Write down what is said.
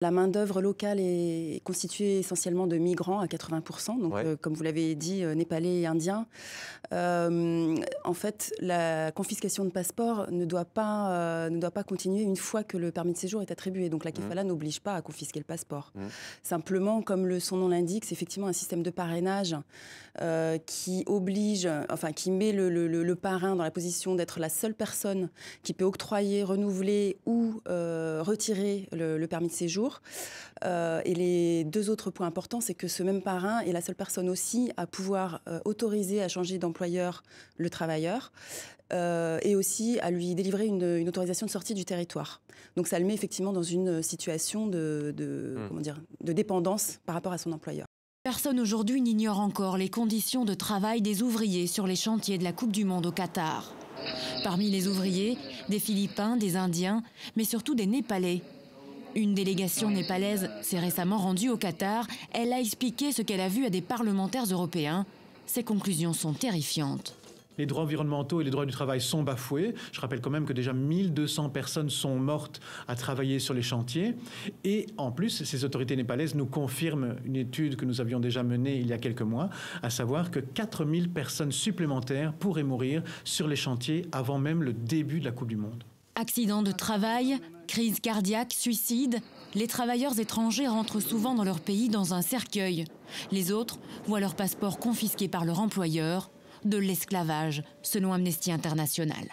La main-d'œuvre locale est constituée essentiellement de migrants à 80%, donc Ouais. comme vous l'avez dit, népalais et indiens. En fait, la confiscation de passeports ne doit pas continuer une fois que le permis de séjour est attribué. Donc la kefala n'oblige pas à confisquer le passeport. Simplement, comme son nom l'indique, c'est effectivement un système de parrainage qui met le parrain dans la position d'être la seule personne qui peut octroyer, renouveler ou retirer le permis de séjour. Et les deux autres points importants, c'est que ce même parrain est la seule personne aussi à pouvoir autoriser à changer d'employeur le travailleur et aussi à lui délivrer une autorisation de sortie du territoire. Donc ça le met effectivement dans une situation de dépendance par rapport à son employeur. Personne aujourd'hui n'ignore encore les conditions de travail des ouvriers sur les chantiers de la Coupe du Monde au Qatar. Parmi les ouvriers, des Philippins, des Indiens, mais surtout des Népalais. Une délégation népalaise s'est récemment rendue au Qatar. Elle a expliqué ce qu'elle a vu à des parlementaires européens. Ses conclusions sont terrifiantes. Les droits environnementaux et les droits du travail sont bafoués. Je rappelle quand même que déjà 1200 personnes sont mortes à travailler sur les chantiers. Et en plus, ces autorités népalaises nous confirment une étude que nous avions déjà menée il y a quelques mois, à savoir que 4000 personnes supplémentaires pourraient mourir sur les chantiers avant même le début de la Coupe du Monde. Accidents de travail, crise cardiaque, suicide, les travailleurs étrangers rentrent souvent dans leur pays dans un cercueil. Les autres voient leur passeport confisqué par leur employeur, de l'esclavage, selon Amnesty International.